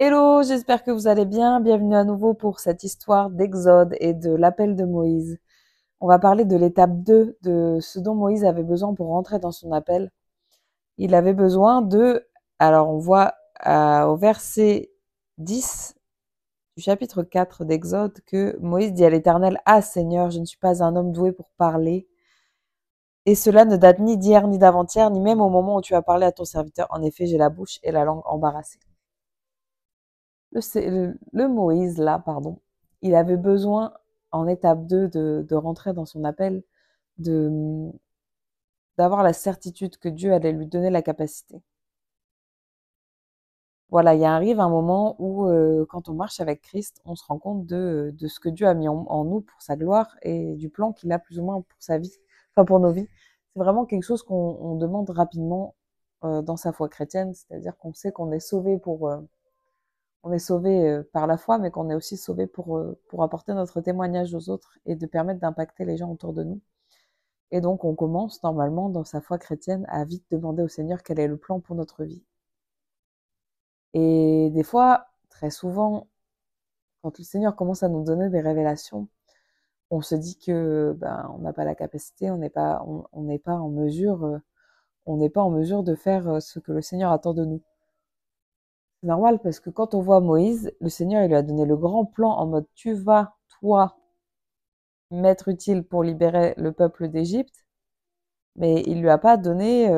Hello, j'espère que vous allez bien. Bienvenue à nouveau pour cette histoire d'Exode et de l'appel de Moïse. On va parler de l'étape 2 de ce dont Moïse avait besoin pour rentrer dans son appel. Il avait besoin alors on voit au verset 10 du chapitre 4 d'Exode que Moïse dit à l'Éternel, Ah Seigneur, je ne suis pas un homme doué pour parler. Et cela ne date ni d'hier ni d'avant-hier, ni même au moment où tu as parlé à ton serviteur. En effet, j'ai la bouche et la langue embarrassées. Le Moïse, là, pardon, il avait besoin, en étape 2 de rentrer dans son appel, de, d'avoir la certitude que Dieu allait lui donner la capacité. Voilà, il arrive un moment où, quand on marche avec Christ, on se rend compte de ce que Dieu a mis en nous pour sa gloire et du plan qu'il a plus ou moins pour sa vie, enfin pour nos vies. C'est vraiment quelque chose qu'on demande rapidement dans sa foi chrétienne, c'est-à-dire qu'on sait qu'on est sauvé on est sauvé par la foi, mais qu'on est aussi sauvé pour apporter notre témoignage aux autres et de permettre d'impacter les gens autour de nous. Et donc, on commence normalement dans sa foi chrétienne à vite demander au Seigneur quel est le plan pour notre vie. Et des fois, très souvent, quand le Seigneur commence à nous donner des révélations, on se dit que on n'a pas la capacité, on n'est pas en mesure, on n'est pas en mesure de faire ce que le Seigneur attend de nous. C'est normal parce que quand on voit Moïse, le Seigneur il lui a donné le grand plan en mode tu vas, toi, m'être utile pour libérer le peuple d'Égypte, mais il lui a pas donné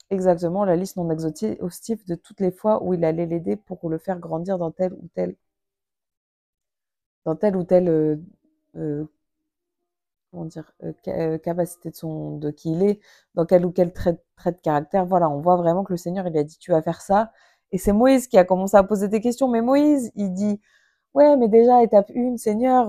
exactement la liste non exhaustive de toutes les fois où il allait l'aider pour le faire grandir dans telle ou telle euh, comment dire, capacité de qui il est, dans quel ou quel trait de caractère. Voilà, on voit vraiment que le Seigneur il a dit tu vas faire ça. Et c'est Moïse qui a commencé à poser des questions. Mais Moïse, il dit ouais, mais déjà, étape 1, Seigneur,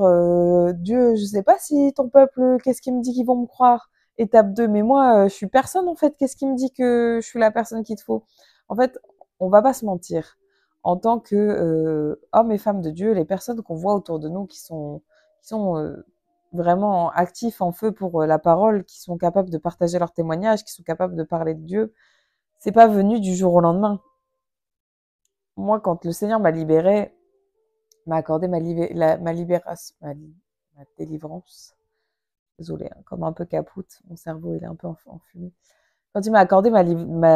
Dieu, je sais pas si ton peuple, qu'est-ce qui me dit qu'ils vont me croire? Étape 2, mais moi, je suis personne, en fait. Qu'est-ce qui me dit que je suis la personne qu'il te faut? En fait, on va pas se mentir. En tant que hommes et femmes de Dieu, les personnes qu'on voit autour de nous qui sont vraiment actifs en feu pour la parole, qui sont capables de partager leurs témoignages, qui sont capables de parler de Dieu, c'est pas venu du jour au lendemain. Moi, quand le Seigneur m'a libérée, m'a accordé ma libération, ma délivrance. Désolée, hein, comme un peu capoute, mon cerveau il est un peu en fumée. Quand il m'a accordé ma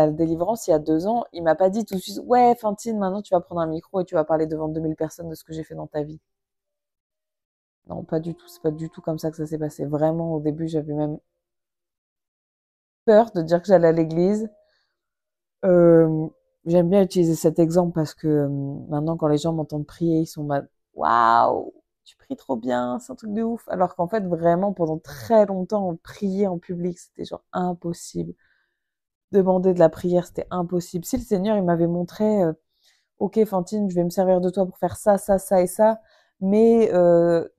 délivrance il y a 2 ans, il m'a pas dit tout de suite, ouais, Fantine, maintenant tu vas prendre un micro et tu vas parler devant 2000 personnes de ce que j'ai fait dans ta vie. Non, pas du tout, c'est pas du tout comme ça que ça s'est passé. Vraiment, au début, j'avais même peur de dire que j'allais à l'église. Euh, J'aime bien utiliser cet exemple parce que maintenant, quand les gens m'entendent prier, ils sont mal. Waouh, tu pries trop bien, c'est un truc de ouf. Alors qu'en fait, vraiment, pendant très longtemps, prier en public, c'était genre impossible. Demander de la prière, c'était impossible. Si le Seigneur, il m'avait montré, ok, Fantine, je vais me servir de toi pour faire ça, ça, ça et ça, mais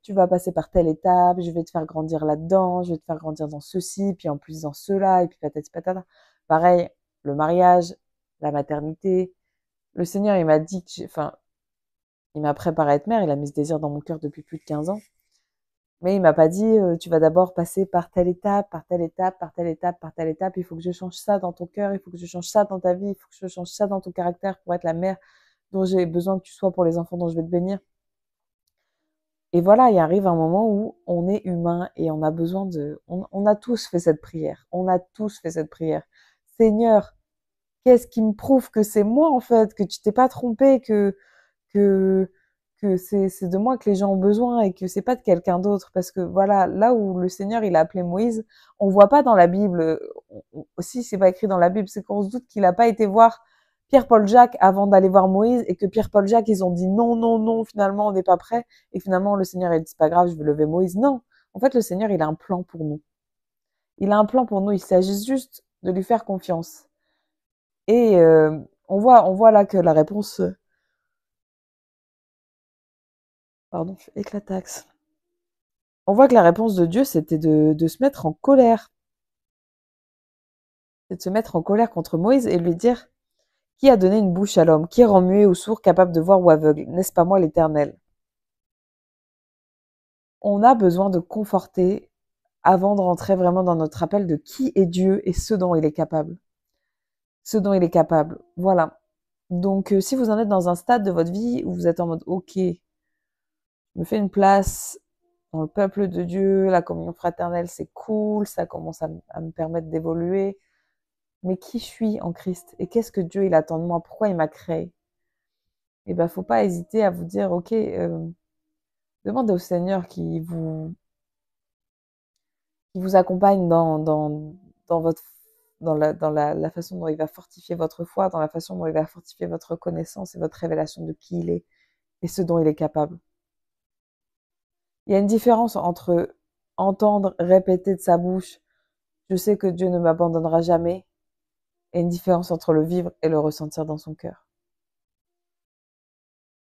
tu vas passer par telle étape, je vais te faire grandir là-dedans, je vais te faire grandir dans ceci, puis en plus dans cela, et puis patati patata. Pareil, le mariage, la maternité. Le Seigneur, il m'a dit enfin, il m'a préparé à être mère, il a mis ce désir dans mon cœur depuis plus de 15 ans. Mais il m'a pas dit, tu vas d'abord passer par telle étape, par telle étape, par telle étape, par telle étape. Il faut que je change ça dans ton cœur, il faut que je change ça dans ta vie, il faut que je change ça dans ton caractère pour être la mère dont j'ai besoin que tu sois pour les enfants dont je vais te bénir. Et voilà, il arrive un moment où on est humain et on a besoin on a tous fait cette prière. On a tous fait cette prière. Seigneur, qu'est-ce qui me prouve que c'est moi en fait, que tu t'es pas trompé, que que c'est de moi que les gens ont besoin et que c'est pas de quelqu'un d'autre, parce que voilà, là où le Seigneur il a appelé Moïse, on voit pas dans la Bible, aussi c'est pas écrit dans la Bible, c'est qu'on se doute qu'il a pas été voir Pierre-Paul Jacques avant d'aller voir Moïse et que Pierre-Paul Jacques ils ont dit non non non, finalement on n'est pas prêt, et finalement le Seigneur il dit c'est pas grave, je vais lever Moïse. Non, en fait le Seigneur il a un plan pour nous, il a un plan pour nous, il s'agit juste de lui faire confiance. Et on voit là que la réponse, pardon, je éclataxe. On voit que la réponse de Dieu, c'était de se mettre en colère. C'est de se mettre en colère contre Moïse et lui dire, qui a donné une bouche à l'homme? Qui rend muet ou sourd, capable de voir ou aveugle? N'est-ce pas moi l'Éternel? On a besoin de conforter avant de rentrer vraiment dans notre appel de qui est Dieu et ce dont il est capable. Ce dont il est capable. Voilà. Donc, si vous en êtes dans un stade de votre vie où vous êtes en mode, OK, je me fais une place dans le peuple de Dieu, la communion fraternelle, c'est cool, ça commence à me permettre d'évoluer. Mais qui je suis en Christ? Et qu'est-ce que Dieu, il attend de moi? Pourquoi il m'a créé? Eh ben, faut pas hésiter à vous dire, OK, demandez au Seigneur qui vous accompagne dans votre, la façon dont il va fortifier votre foi, dans la façon dont il va fortifier votre connaissance et votre révélation de qui il est et ce dont il est capable. Il y a une différence entre entendre répéter de sa bouche, je sais que Dieu ne m'abandonnera jamais, et une différence entre le vivre et le ressentir dans son cœur.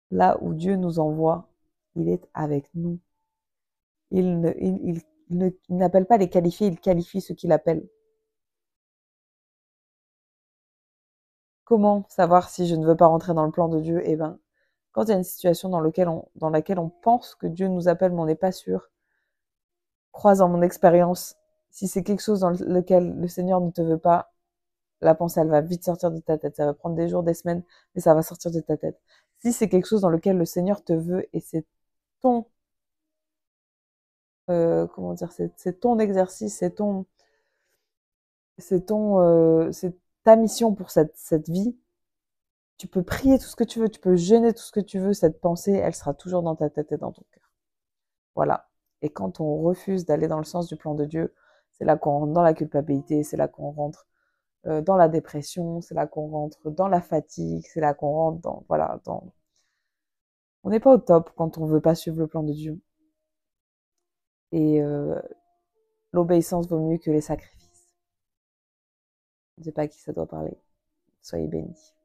Là où Dieu nous envoie, il est avec nous. Il n'appelle pas les qualifiés, il qualifie ceux qu'il appelle. Comment savoir si je ne veux pas rentrer dans le plan de Dieu? Eh ben, quand il y a une situation dans laquelle on pense que Dieu nous appelle, mais on n'est pas sûr, croise en mon expérience, si c'est quelque chose dans lequel le Seigneur ne te veut pas, la pensée, elle va vite sortir de ta tête. Ça va prendre des jours, des semaines, mais ça va sortir de ta tête. Si c'est quelque chose dans lequel le Seigneur te veut et c'est ton, comment dire, c'est ton exercice, c'est ta mission pour cette vie, tu peux prier tout ce que tu veux, tu peux jeûner tout ce que tu veux, cette pensée, elle sera toujours dans ta tête et dans ton cœur. Voilà. Et quand on refuse d'aller dans le sens du plan de Dieu, c'est là qu'on rentre dans la culpabilité, c'est là qu'on rentre dans la dépression, c'est là qu'on rentre dans la fatigue, c'est là qu'on rentre dans, voilà, dans... On n'est pas au top quand on veut pas suivre le plan de Dieu. Et l'obéissance vaut mieux que les sacrifices. Je ne sais pas à qui ça doit parler. Soyez bénis.